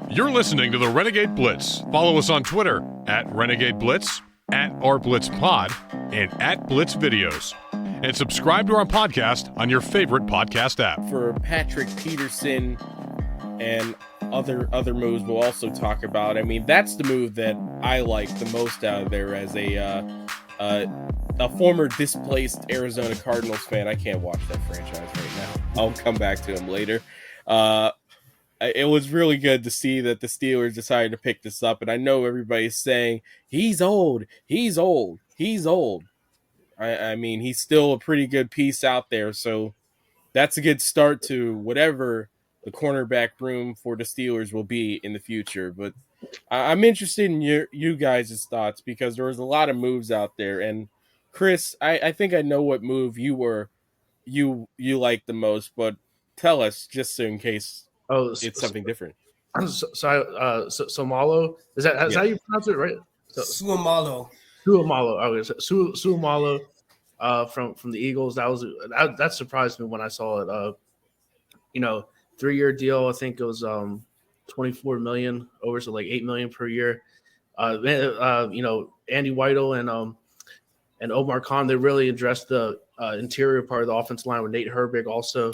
You're listening to the Renegade Blitz. Follow us on Twitter at Renegade Blitz, at RBlitzPod, and at Blitz Videos. And subscribe to our podcast on your favorite podcast app. For Patrick Peterson and other moves we'll also talk about. I mean, that's the move that I like the most out of there as a former displaced Arizona Cardinals fan. I can't watch that franchise right now. I'll come back to him later. It was really good to see that the Steelers decided to pick this up. And I know everybody's saying, he's old. I mean, he's still a pretty good piece out there. So that's a good start to whatever the cornerback room for the Steelers will be in the future. But I'm interested in you guys' thoughts because there was a lot of moves out there. And Chris, I think I know what move you like the most, but tell us just so in case it's something different. So Malo, is that how you pronounce it, right? Suamalo. Okay, Suamalo from the Eagles. That surprised me when I saw it. 3-year deal. I think it was $24 million over, so like $8 million per year. Andy Weidel and Omar Khan, they really addressed the interior part of the offensive line with Nate Herbig also.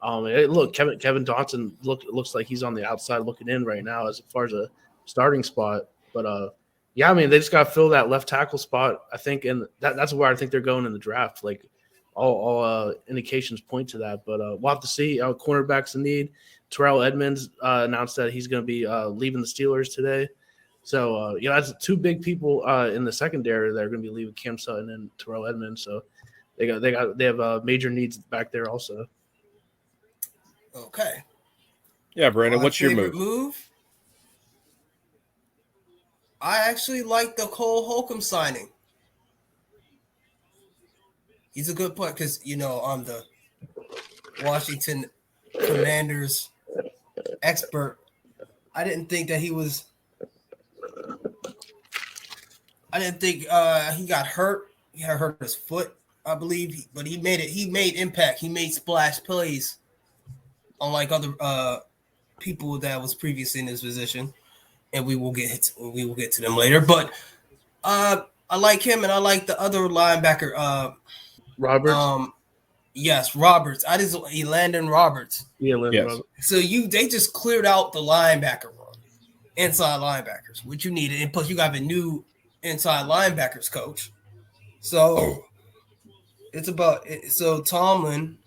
Kevin Dotson looks like he's on the outside looking in right now as far as a starting spot. But they just got to fill that left tackle spot, I think, and that's where I think they're going in the draft. Like all indications point to that. But we'll have to see. Cornerbacks in need. Terrell Edmonds announced that he's going to be leaving the Steelers today. So that's two big people in the secondary that are going to be leaving, Cam Sutton and Terrell Edmonds. So they have major needs back there also. Okay. Yeah, Brandon, what's your move? I actually like the Cole Holcomb signing. He's a good player because, I'm the Washington Commanders expert. I didn't think that he was – I didn't think he got hurt. He had hurt his foot, I believe, but he made it. He made impact. He made splash plays. Unlike other people that was previously in this position, and we will get to them later. But I like him, and I like the other linebacker, Roberts. Yes, Roberts. Landon Roberts. Yeah, Landon Roberts. So they just cleared out the linebacker room, inside linebackers, which you needed, and plus you got a new inside linebackers coach. So it's about it. So Tomlin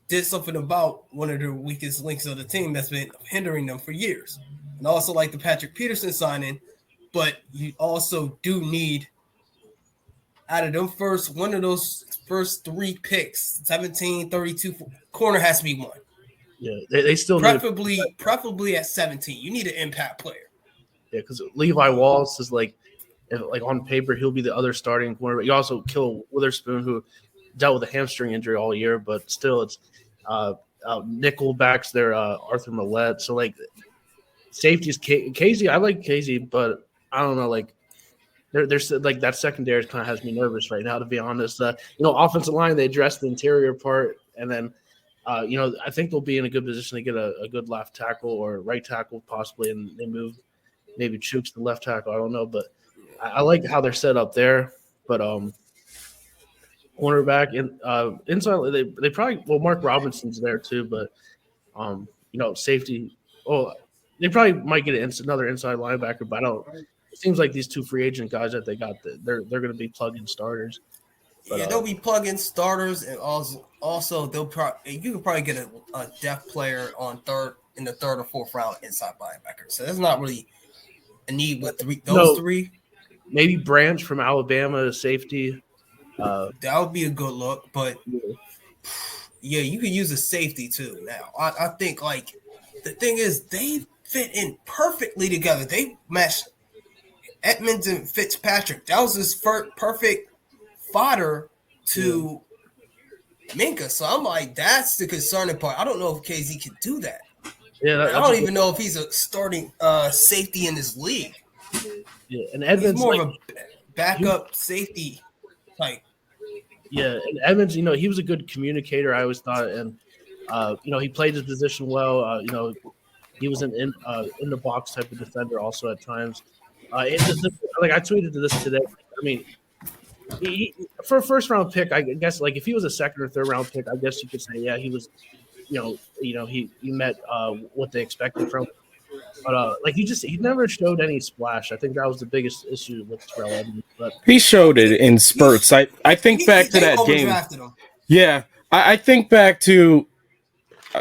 did something about one of the weakest links of the team that's been hindering them for years. And also like the Patrick Peterson signing, but you also do need out of them one of those first 3 picks, 17, 32, corner has to be one. Yeah, they still preferably at 17. You need an impact player. Yeah, because Levi Wallace is like on paper, he'll be the other starting corner. But you also kill Witherspoon, who dealt with a hamstring injury all year, but still it's nickel backs there, Arthur Millette. So like safeties, Casey, I like Casey, but I don't know, like there's like that secondary kind of has me nervous right now, to be honest. Offensive line, they address the interior part, and then I think they'll be in a good position to get a good left tackle or right tackle possibly, and they move maybe Chooks to left tackle. I don't know, but I like how they're set up there. But cornerback and inside, they probably Mark Robinson's there too, but safety. Oh, they probably might get another inside linebacker, but I don't. It seems like these 2 free agent guys that they got, they're going to be plug-in starters. But, they'll be plug-in starters, and also you could probably get a depth player in the third or fourth round inside linebacker. So that's not really a need with those 3. Maybe Branch from Alabama, safety. That would be a good look, but yeah, you could use a safety too. Now, I think like the thing is they fit in perfectly together. They matched Edmonds and Fitzpatrick. That was his perfect fodder to Minka. So I'm like, that's the concerning part. I don't know if KZ can do that. Yeah, I don't even know if he's a starting safety in this league. Yeah, and Edmonds he's more of a backup safety type. Yeah, and Edmonds, he was a good communicator, I always thought, and he played his position well. He was an in the box type of defender also at times. Like I tweeted this today. I mean, for a first round pick, I guess like if he was a second or third round pick, I guess you could say yeah he was, he met what they expected from him. But like he never showed any splash. I think that was the biggest issue with Terrell Edmonds. But He showed it in spurts. I think back to that game. Him. Yeah, I think back to.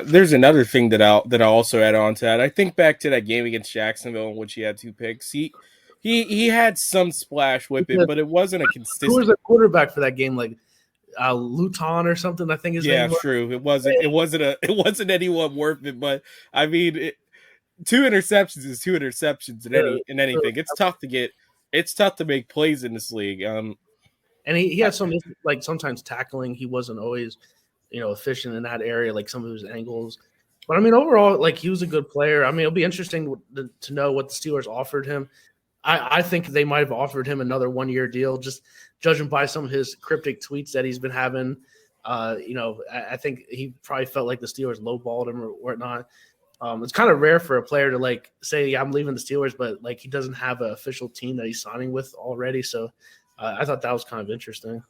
There's another thing that I'll also add on to that. I think back to that game against Jacksonville in which he had 2 picks. He had some splash with it, but it wasn't a consistent. Who was the quarterback for that game? Like Luton or something. I think his name was. True. It wasn't anyone worth it. But I mean, 2 interceptions is 2 interceptions in anything. It's tough to get. It's tough to make plays in this league. And he had some like sometimes tackling. He wasn't always, efficient in that area. Like some of his angles. But I mean, overall, like he was a good player. I mean, it'll be interesting to know what the Steelers offered him. I think they might have offered him another 1-year deal, just judging by some of his cryptic tweets that he's been having. I think he probably felt like the Steelers lowballed him or whatnot. It's kind of rare for a player to like say, yeah, I'm leaving the Steelers, but like he doesn't have an official team that he's signing with already. So I thought that was kind of interesting.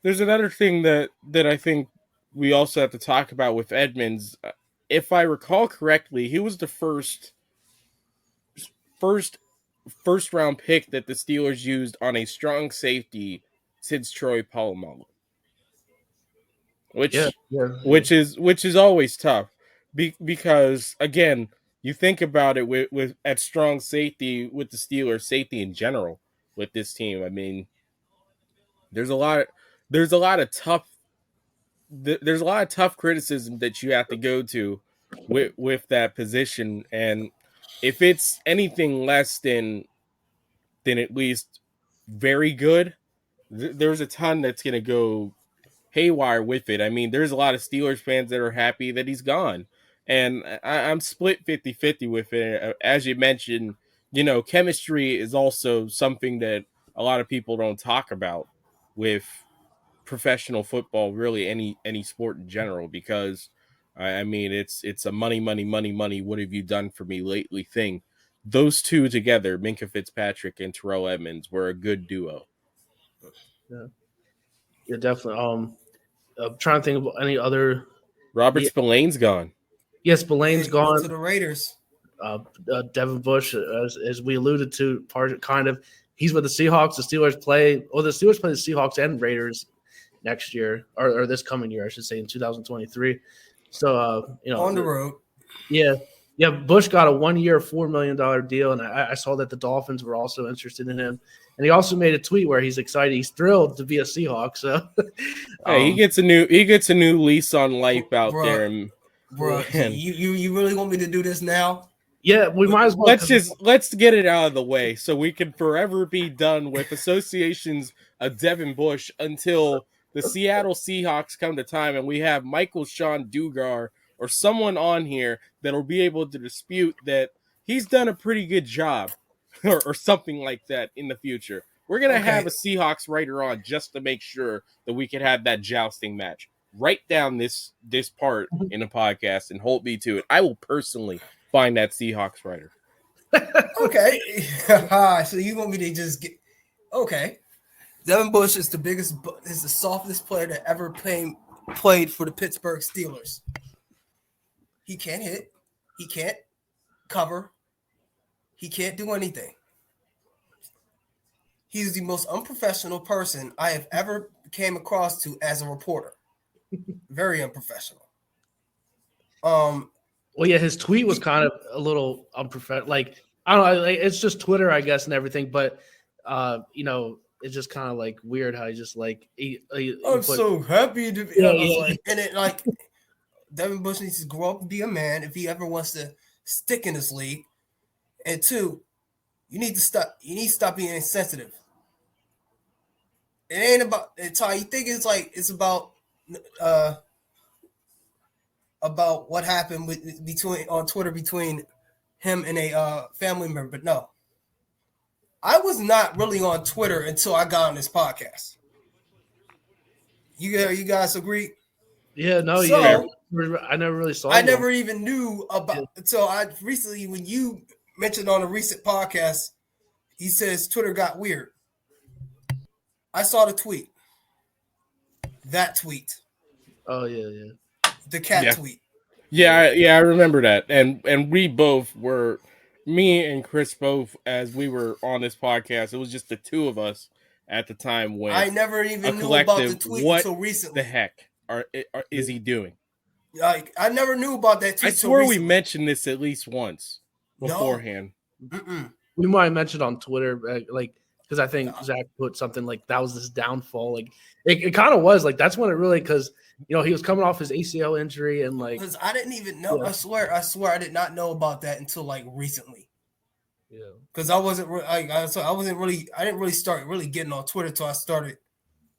There's another thing that I think we also have to talk about with Edmonds. If I recall correctly, he was the first round pick that the Steelers used on a strong safety since Troy Polamalu. Which is always tough because again, you think about it with at strong safety with the Steelers, safety in general with this team. I mean, there's a lot of tough criticism that you have to go to with that position, and if it's anything less than at least very good, there's a ton that's going to go haywire with it. I mean, there's a lot of Steelers fans that are happy that he's gone, and I'm split 50-50 with it. As you mentioned, chemistry is also something that a lot of people don't talk about with professional football, really any sport in general, because I mean it's a money, what have you done for me lately thing. Those two together, Minkah Fitzpatrick and Terrell Edmonds, were a good duo. Yeah, definitely. I'm trying to think of any other. Robert Spillane's gone. Yes, Spillane's gone to the Raiders. Devin Bush, as we alluded to, he's with the Seahawks. The Steelers play the Seahawks and Raiders next year, or this coming year, I should say, in 2023. So, on the road. Yeah. Bush got a 1-year, $4 million deal, and I saw that the Dolphins were also interested in him. And he also made a tweet where he's excited, he's thrilled to be a Seahawk. So, he gets a new lease on life out there. And, bro, you really want me to do this now? Yeah, we might as well. Let's get it out of the way so we can forever be done with associations of Devin Bush until the Seattle Seahawks come to time and we have Michael Sean Dugar or someone on here that will be able to dispute that he's done a pretty good job or something like that in the future. We're going to have a Seahawks writer on just to make sure that we can have that jousting match. Write down this part in the podcast and hold me to it. I will personally find that Seahawks writer. Okay. So you want me to just get okay. Devin Bush is the softest player that ever played for the Pittsburgh Steelers. He can't hit. He can't cover. He can't do anything. He's the most unprofessional person I have ever came across to as a reporter. Very unprofessional. Well, yeah, his tweet was kind of a little unprofessional. Like, I don't know, it's just Twitter, I guess, and everything. But, it's just kind of like weird how he just like. I'm so happy to be. Like, and it like Devin Bush needs to grow up and be a man if he ever wants to stick in this league. And 2, you need to stop. You need to stop being insensitive. It ain't about. It's how you think it's about what happened on Twitter between him and a family member. But no, I was not really on Twitter until I got on this podcast. You guys agree? Yeah, no, so, never really saw. I never even knew about. So I recently, when you mentioned on a recent podcast, he says Twitter got weird. I saw the tweet. That tweet. Oh yeah. The cat Yeah. tweet. Yeah, I remember that. And we both were, me and Chris both, as we were on this podcast, it was just the two of us at the time when I never even knew about the tweet what until recently. the heck is he doing? Like, I never knew about that tweet. I swear we mentioned this at least once beforehand. No. We might have mentioned on Twitter, like, because I think Zach put something like that was his downfall. Like, it kind of was like that's when it really, because he was coming off his ACL injury and like. Because I didn't even know. Yeah. I swear, I did not know about that until like recently. Yeah. Because I wasn't I didn't really start really getting on Twitter until I started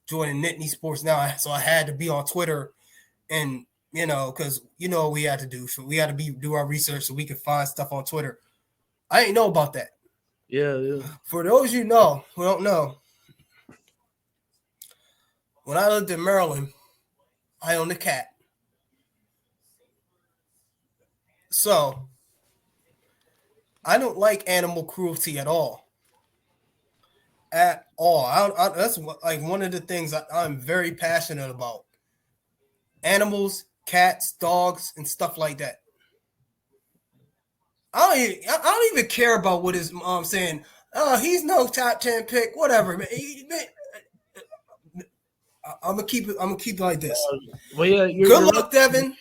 joining Nittany Sports Now. So I had to be on Twitter, and because what we had to do. So we had to do our research so we could find stuff on Twitter. I didn't know about that. Yeah. For those who don't know, when I lived in Maryland, I owned a cat. So I don't like animal cruelty at all. At all. That's like one of the things I'm very passionate about. Animals, cats, dogs, and stuff like that. I don't even care about what his mom saying. Oh, he's no top 10 pick, whatever. Man. I'm gonna keep it like this. Well, yeah. Good luck, Devin.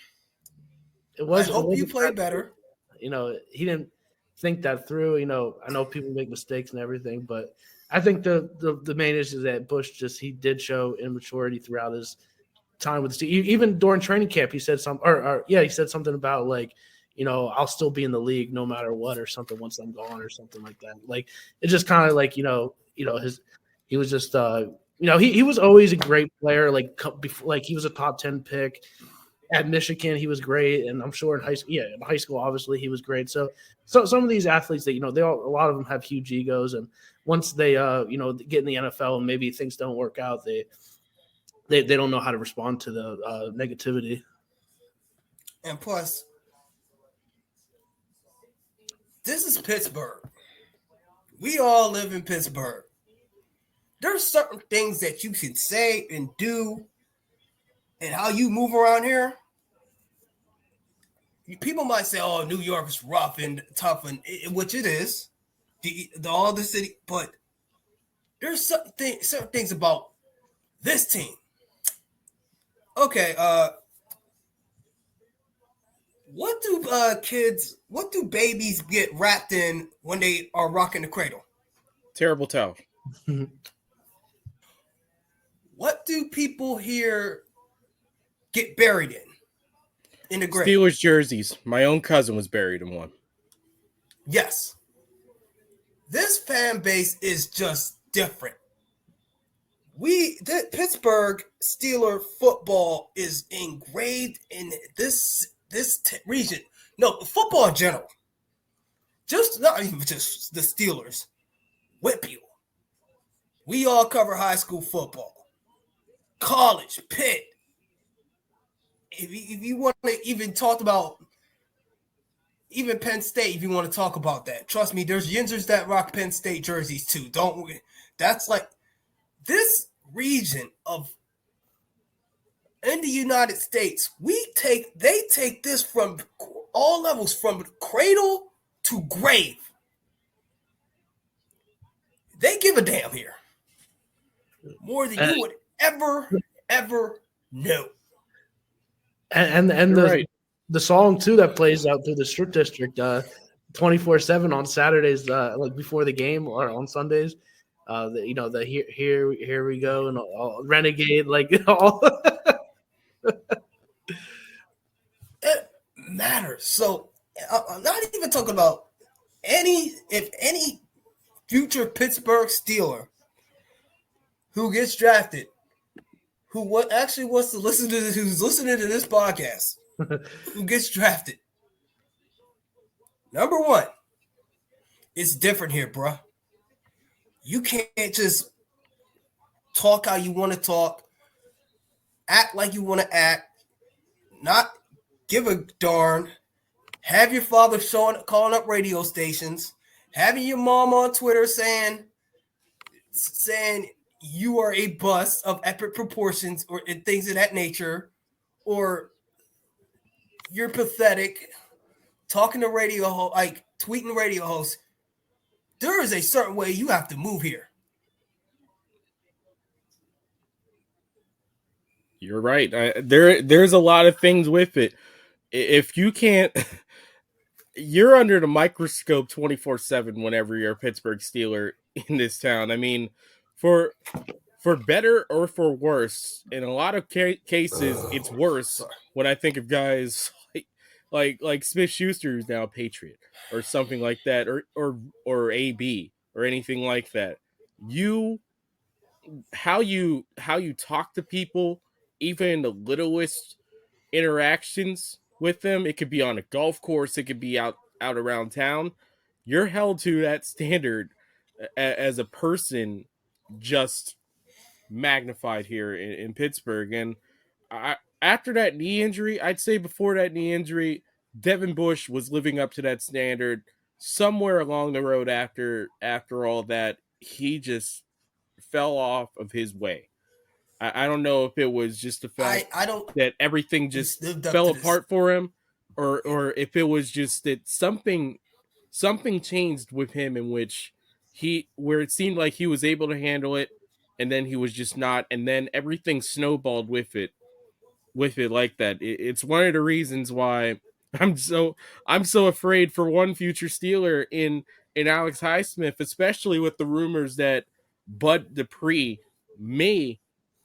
I hope you play better. He didn't think that through. I know people make mistakes and everything, but I think the main issue is that Bush he did show immaturity throughout his time with the team. Even during training camp, he said he said something about like, I'll still be in the league no matter what, or something once I'm gone, or something like that. Like, it's just kind of like, he was just he was always a great player. Like he was a top 10 pick at Michigan. He was great, and I'm sure in high school, obviously he was great. So some of these athletes that a lot of them have huge egos, and once they get in the NFL and maybe things don't work out, they don't know how to respond to the negativity. And plus, this is Pittsburgh. We all live in Pittsburgh. There's certain things that you can say and do and how you move around here. People might say, oh, New York is rough and tough, and which it is, all the city, but there's certain things about this team. Okay, what do babies get wrapped in when they are rocking the cradle? Terrible towel. What do people here get buried in the grave? Steelers jerseys. My own cousin was buried in one. Yes. This fan base is just different. The Pittsburgh Steeler football is engraved in this region. No, football in general. Not even just the Steelers. Whip you. We all cover high school football. College, Pitt. If you want to even talk about even Penn State, if you want to talk about that, trust me, there's Yinzers that rock Penn State jerseys too. That's like this region in the United States. They take this from all levels, from cradle to grave. They give a damn here more than you would ever know. And the song too that plays out through the strip district 24/7 on Saturdays, like before the game, or on Sundays. The here we go, and all Renegade, like all. It matters. So I'm not even talking about any future Pittsburgh Steeler who gets drafted, who actually wants to listen to this, who's listening to this podcast, who gets drafted. Number one, it's different here, bro. You can't just talk how you want to talk, act like you want to act, not give a darn. Have your father calling up radio stations, having your mom on Twitter saying you are a bust of epic proportions or things of that nature, or you're pathetic, talking to tweeting radio hosts. There is a certain way you have to move here. You're right. There's a lot of things with it. If you can't, you're under the microscope 24/7 whenever you're a Pittsburgh Steeler in this town. I mean, for better or for worse, in a lot of cases, it's worse when I think of guys like Smith Schuster, who's now a Patriot, or something like that, or AB or anything like that. How you talk to people, even in the littlest interactions with them. It could be on a golf course, it could be out around town. You're held to that standard as a person, just magnified here in Pittsburgh. And after that knee injury, I'd say before that knee injury, Devin Bush was living up to that standard. Somewhere along the road after all that, he just fell off of his way. I don't know if it was just the fact that everything just fell apart for him, or if it was just that something changed with him in which where it seemed like he was able to handle it, and then he was just not, and then everything snowballed with it like that. It's one of the reasons why I'm so afraid for one future Steeler in Alex Highsmith, especially with the rumors that Bud Dupree may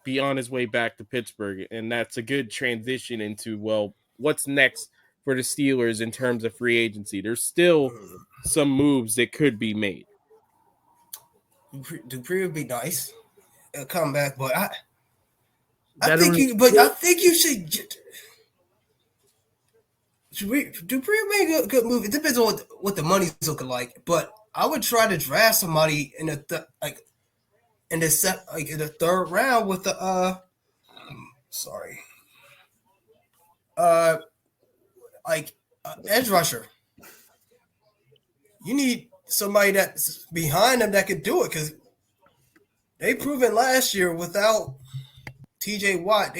be on his way back to Pittsburgh. And that's a good transition into, well, what's next for the Steelers in terms of free agency. There's still some moves that could be made. Dupree would be nice. It'll come back, but I think you should. Dupree make a good move. It depends on what the money's looking like, but I would try to draft somebody in the in the third round with the edge rusher. You need somebody that's behind them that could do it, because they proven last year without TJ Watt,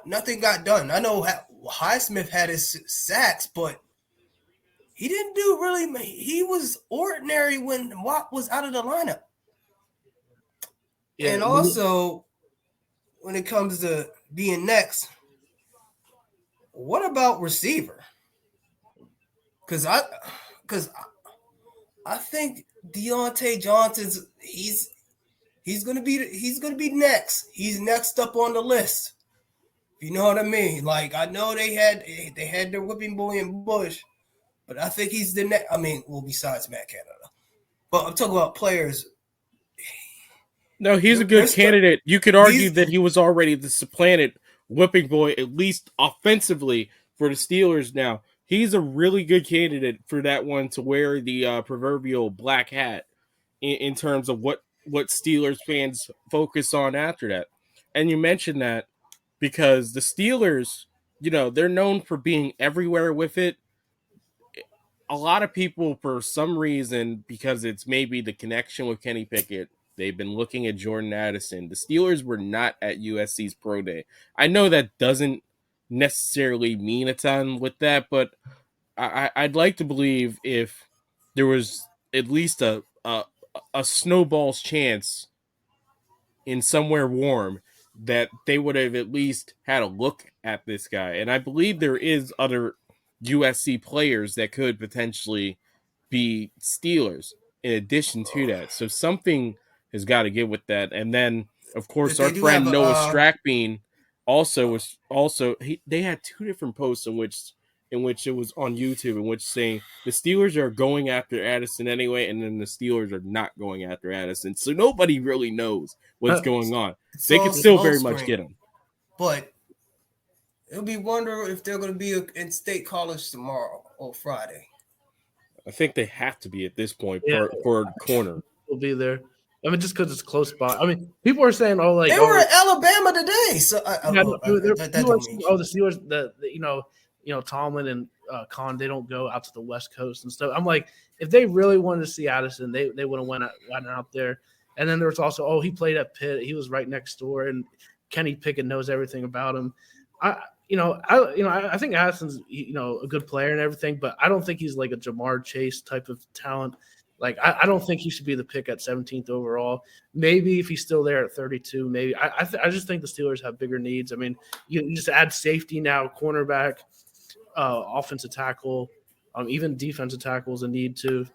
nothing got done. I know Highsmith had his sacks, but he didn't do really. He was ordinary when Watt was out of the lineup. Yeah, and also, when it comes to being next, what about receiver? Because I think Deontay Johnson's he's gonna be next. He's next up on the list. You know what I mean? Like, I know they had their whipping boy in Bush, but I think he's the next. I mean, well, besides Matt Canada, but I'm talking about players. No, he's a good candidate. You could argue that he was already the supplanted whipping boy, at least offensively, for the Steelers now. He's a really good candidate for that one to wear the proverbial black hat in terms of what Steelers fans focus on after that. And you mentioned that because the Steelers, they're known for being everywhere with it. A lot of people, for some reason, because it's maybe the connection with Kenny Pickett, they've been looking at Jordan Addison. The Steelers were not at USC's Pro Day. I know that doesn't necessarily mean a ton with that, but I'd like to believe if there was at least a snowball's chance in somewhere warm that they would have at least had a look at this guy. And I believe there is other USC players that could potentially be Steelers in addition to that. So something has got to give with that. And then, of course, our friend Noah Strackbean they had two different posts in which it was on YouTube, in which saying the Steelers are going after Addison anyway, and then the Steelers are not going after Addison. So nobody really knows what's going on. They could still very much get him. But it'll be wondering if they're going to be in State College tomorrow or Friday. I think they have to be at this point for a corner. We'll be there. I mean, just because it's close by. I mean, people are saying, "Oh, like They were in Alabama today, so that don't mean the Steelers, Tomlin and Khan, they don't go out to the West Coast and stuff." I'm like, if they really wanted to see Addison, they would have went out there. And then there was also, he played at Pitt. He was right next door, and Kenny Pickett knows everything about him. I think Addison's a good player and everything, but I don't think he's like a Jamar Chase type of talent. Like, I don't think he should be the pick at 17th overall. Maybe if he's still there at 32, maybe. I just think the Steelers have bigger needs. I mean, you just add safety now, cornerback, offensive tackle, even defensive tackle is a need too.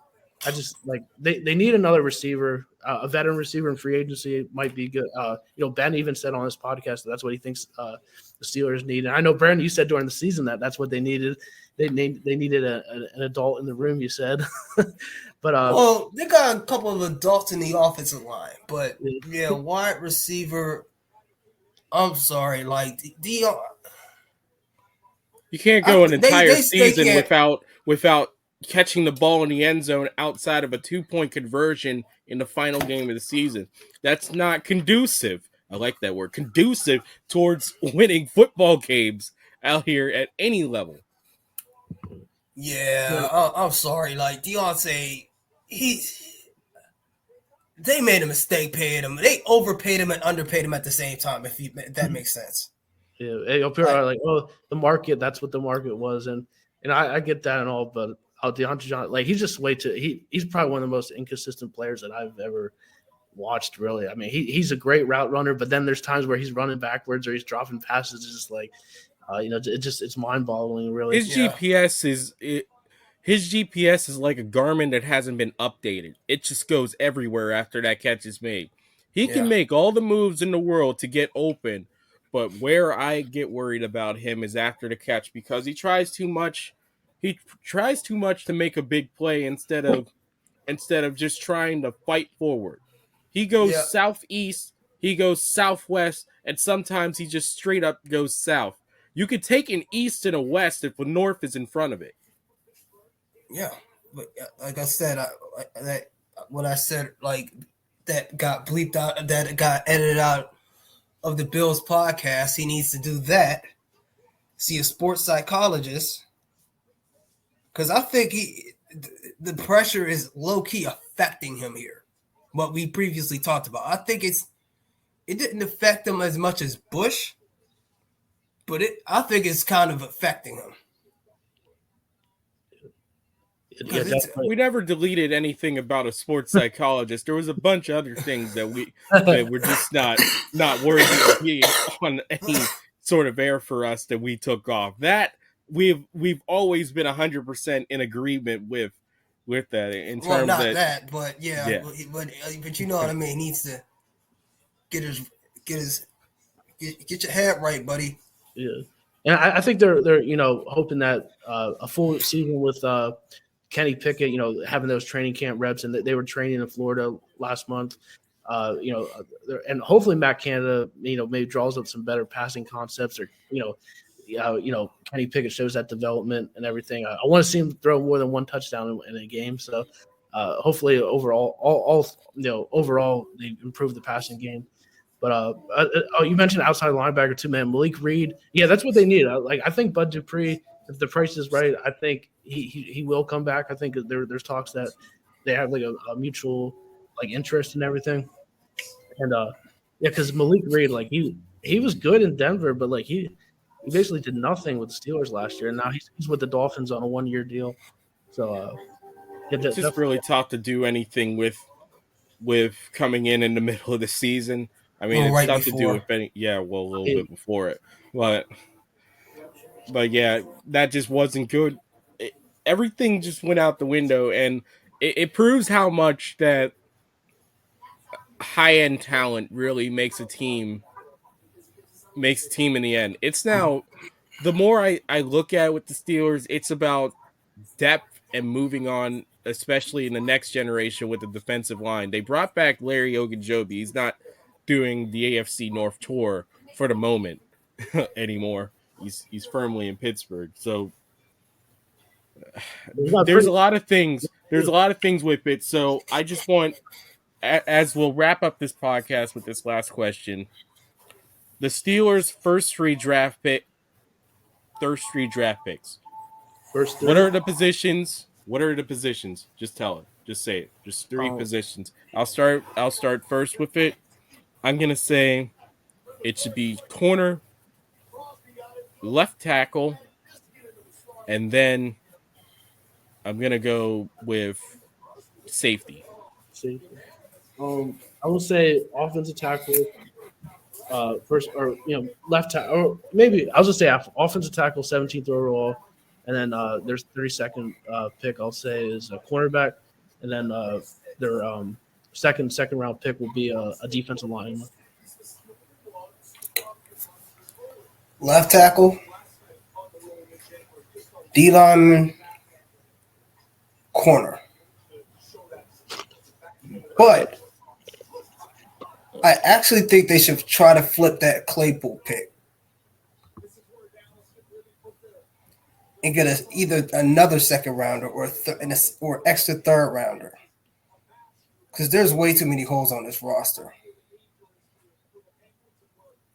I just they need another receiver, a veteran receiver in free agency might be good. Ben even said on his podcast that's what he thinks the Steelers need. And I know, Brandon, you said during the season that's what they needed. They needed an adult in the room, you said. But well, they got a couple of adults in the offensive line, but yeah, wide receiver. I'm sorry, like Dion. You can't go an entire season without catching the ball in the end zone outside of a 2-point conversion in the final game of the season. That's not conducive. I like that word. Conducive towards winning football games out here at any level. Yeah, I'm sorry. Like Deontay, they made a mistake paying him. They overpaid him and underpaid him at the same time. If that makes sense. Yeah, people are like, "Oh, the market." That's what the market was, and I get that and all, but Deontay Johnson, like, he's just way too. He's probably one of the most inconsistent players that I've ever watched. Really, I mean, he's a great route runner, but then there's times where he's running backwards or he's dropping passes. It's just like, it's mind-boggling. Really, his GPS is like a Garmin that hasn't been updated. It just goes everywhere after that catch is made. He can make all the moves in the world to get open, but where I get worried about him is after the catch, because he tries too much. He tries too much to make a big play instead of just trying to fight forward. He goes southeast, he goes southwest, and sometimes he just straight up goes south. You could take an east and a west if a north is in front of it. Yeah, but like I said, what I said, like, that got bleeped out, that got edited out of the Bills podcast. He needs to do that. See a sports psychologist, because I think the pressure is low key affecting him here. What we previously talked about, I think it didn't affect him as much as Bush, but I think it's kind of affecting him. We never deleted anything about a sports psychologist. There was a bunch of other things that were just not worthy of being on any sort of air for us that we took off. That we've always been 100% in agreement with that. In terms well, not of that, but yeah. But you know what I mean. He needs to get your head right, buddy. Yeah, and I think they're hoping that a full season with Kenny Pickett, having those training camp reps, and they were training in Florida last month. And hopefully Matt Canada, maybe draws up some better passing concepts, or Kenny Pickett shows that development and everything. I want to see him throw more than one touchdown in a game. So hopefully overall, overall they improve the passing game. But you mentioned outside linebacker too, man. Malik Reed, yeah, that's what they need. I think Bud Dupree, if the price is right, I think he will come back. I think there's talks that they have like a mutual interest in everything. And because Malik Reed, he was good in Denver, but he basically did nothing with the Steelers last year, and now he's with the Dolphins on a 1-year deal. So it's just really tough to do anything with coming in the middle of the season. I mean, it's tough to do with a little bit before it, but yeah, that just wasn't good. Everything just went out the window, and it proves how much that high-end talent really makes a team in the end. It's now, the more I look at it with the Steelers, it's about depth and moving on, especially in the next generation with the defensive line. They brought back Larry Ogunjobi. He's not doing the AFC North tour for the moment anymore. He's firmly in Pittsburgh. So there's a lot of things with it. So I just want as we'll wrap up this podcast with this last question, the Steelers' first three draft picks. First What three. are the positions? What are the positions? Just tell it. Just say it. Just three positions. I'll start first with it. I'm gonna say it should be corner, left tackle, and then I'm gonna go with safety. Safety. I would say offensive tackle. First or left tackle, or maybe I'll just say offensive tackle, 17th overall, and then there's 32nd pick. I'll say is a cornerback, and then their second round pick will be a defensive lineman. Left tackle, D lineman, corner. But I actually think they should try to flip that Claypool pick and get either another second rounder or or extra third rounder, because there's way too many holes on this roster.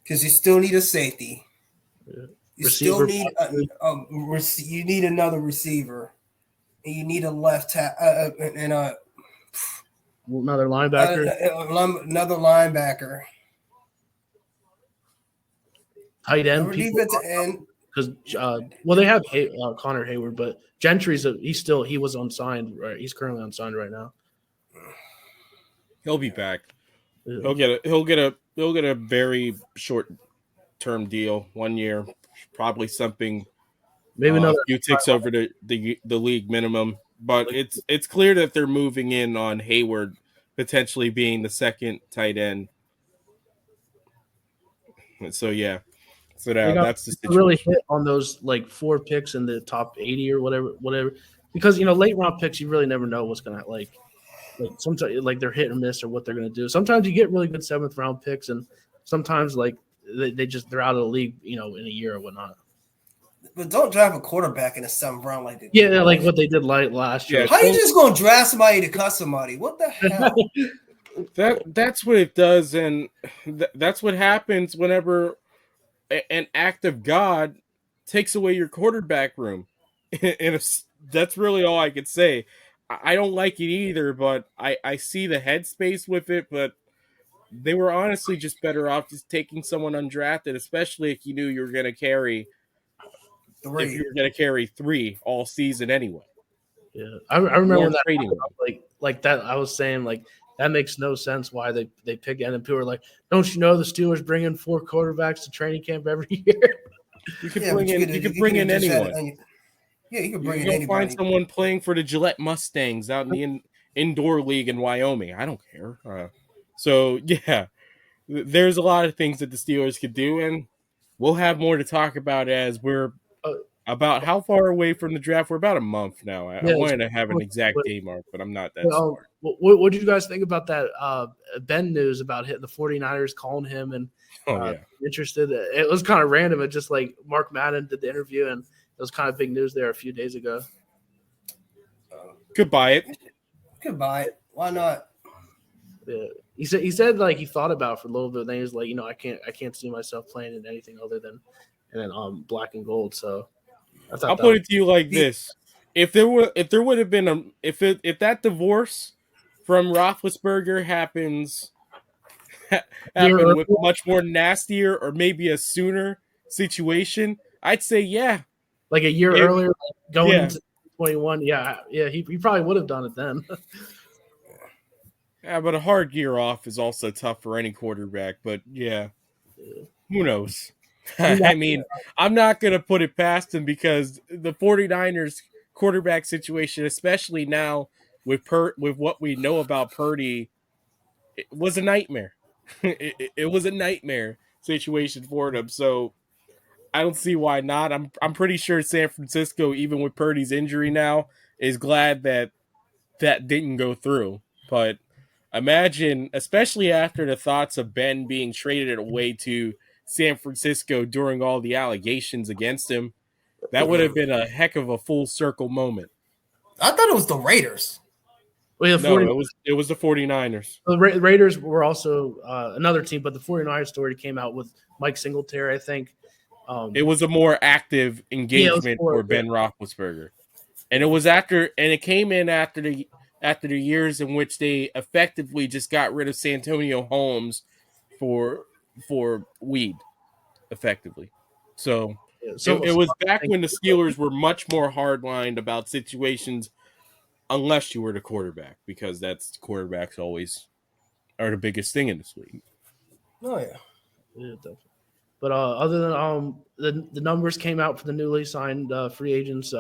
Because you still need a safety, you still need you need another receiver, and you need a left and another linebacker. Another linebacker. Tight end. Defensive end. Because they have Connor Hayward, but Gentry's he was unsigned, right? He's currently unsigned right now. He'll be back. Yeah. He'll get a very short term deal, 1 year, probably something. Maybe another few ticks over the league minimum. But it's clear that they're moving in on Hayward potentially being the second tight end. So yeah, that's the situation. Really hit on those like 4 picks in the top 80 or whatever. Because late round picks, you really never know what's gonna like sometimes like they're hit or miss or what they're gonna do. Sometimes you get really good 7th round picks, and sometimes like they're out of the league, in a year or whatnot. But don't draft a quarterback in the 7th round like that. Yeah, like what they did last year. How you just gonna draft somebody to cut somebody? What the hell? That's what it does, and that's what happens whenever an act of God takes away your quarterback room. And that's really all I could say. I don't like it either, but I see the headspace with it. But they were honestly just better off just taking someone undrafted, especially if you knew you were going to carry 3. If you were going to carry 3 all season anyway. Yeah, I remember when that like that. I was saying like that makes no sense why they pick it. And people are like, "Don't you know the Steelers bring in 4 quarterbacks to training camp every year?" You could bring in anyone. Yeah, you can bring in anybody. Find someone playing for the Gillette Mustangs out in the indoor league in Wyoming. I don't care. So yeah, there's a lot of things that the Steelers could do, and we'll have more to talk about as we're about how far away from the draft. We're about a month now. I wanted to have an exact day mark, but I'm not that smart. What did you guys think about that Ben news about the 49ers calling him and interested? It was kind of random. It just like Mark Madden did the interview, and it was kind of big news there a few days ago. Could buy it. Why not? Yeah. He said like he thought about it for a little bit. Then he was like, I can't see myself playing in anything other than black and gold. So I'll put it to you like this: if there would have been if that divorce from Roethlisberger happened with much more nastier or maybe a sooner situation, I'd say yeah. Like a year earlier, like going into 21, he probably would have done it then. Yeah, but a hard year off is also tough for any quarterback. But who knows? I mean, I'm not going to put it past him because the 49ers quarterback situation, especially now with what we know about Purdy, it was a nightmare. It was a nightmare situation for them. So I don't see why not. I'm pretty sure San Francisco, even with Purdy's injury now, is glad that didn't go through. But imagine, especially after the thoughts of Ben being traded away to San Francisco during all the allegations against him, that would have been a heck of a full circle moment. I thought it was the Raiders. Well, the No, 40, it was the 49ers. the Raiders were also another team, but the 49ers story came out with Mike Singletary, I think. It was a more active Yeah, it was engagement more- for Ben Roethlisberger, and it came in after the years in which they effectively just got rid of Santonio Holmes for weed, effectively. So it was back when the Steelers were much more hardlined about situations, unless you were the quarterback, because quarterbacks always are the biggest thing in this league. Oh yeah. Yeah, definitely. But other than the numbers came out for the newly signed free agents,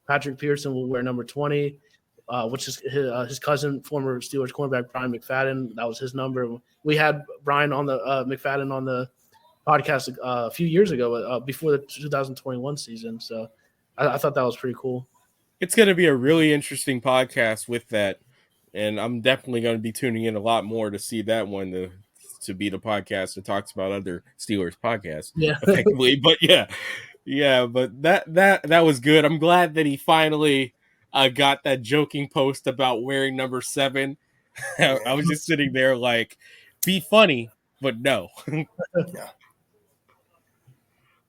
Patrick Pearson will wear number 20, which is his cousin, former Steelers cornerback Brian McFadden. That was his number. We had Brian on the McFadden on the podcast a few years ago, before the 2021 season. So I thought that was pretty cool. It's going to be a really interesting podcast with that, and I'm definitely going to be tuning in a lot more to see that one to be the podcast that talks about other Steelers podcasts. Yeah, effectively. But but that was good. I'm glad that he finally got that joking post about wearing number 7. I was just sitting there like, be funny, but no. Yeah.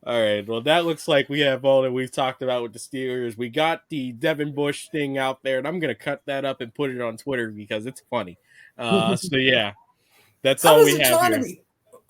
All right. Well, that looks like we have all that we've talked about with the Steelers. We got the Devin Bush thing out there, and I'm going to cut that up and put it on Twitter because it's funny. So, yeah, that's all we have here.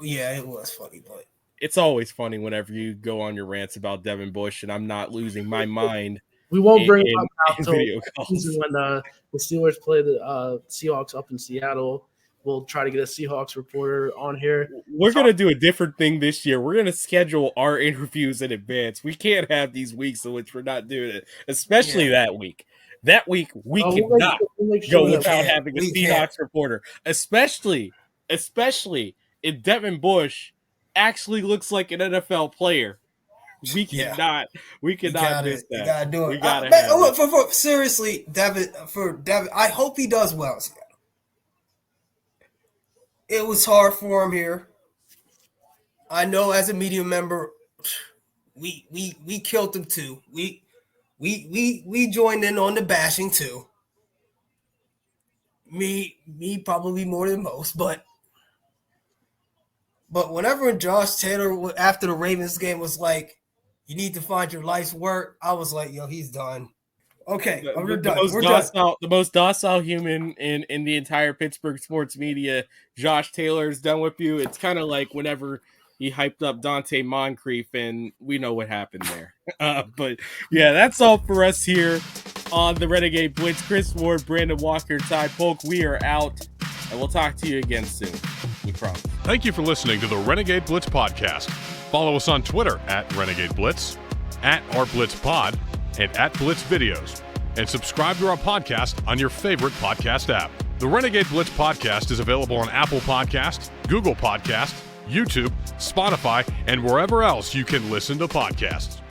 Yeah, it was funny, but it's always funny whenever you go on your rants about Devin Bush, and I'm not losing my mind. We won't bring it up until video calls. when the Steelers play the Seahawks up in Seattle. We'll try to get a Seahawks reporter on here. We're going to do a different thing this year. We're going to schedule our interviews in advance. We can't have these weeks in which we're not doing it, especially that week. That week, we cannot go without having a Seahawks reporter, especially if Devin Bush actually looks like an NFL player. We cannot miss that. You gotta do it. Seriously, Devin. I hope he does well. It was hard for him here. I know as a media member, we killed him too. We joined in on the bashing too. Me probably more than most, but whenever Josh Taylor after the Ravens game was like, you need to find your life's work, I was like, yo, he's done. Okay, we're done. The most docile human in the entire Pittsburgh sports media, Josh Taylor, is done with you. It's kind of like whenever he hyped up Dante Moncrief, and we know what happened there. But yeah, that's all for us here on the Renegade Blitz. Chris Ward, Brandon Walker, Ty Polk, we are out, and we'll talk to you again soon. We promise. Thank you for listening to the Renegade Blitz podcast. Follow us on Twitter at Renegade Blitz, at @RBlitzPod, and at Blitz Videos. And subscribe to our podcast on your favorite podcast app. The Renegade Blitz podcast is available on Apple Podcasts, Google Podcasts, YouTube, Spotify, and wherever else you can listen to podcasts.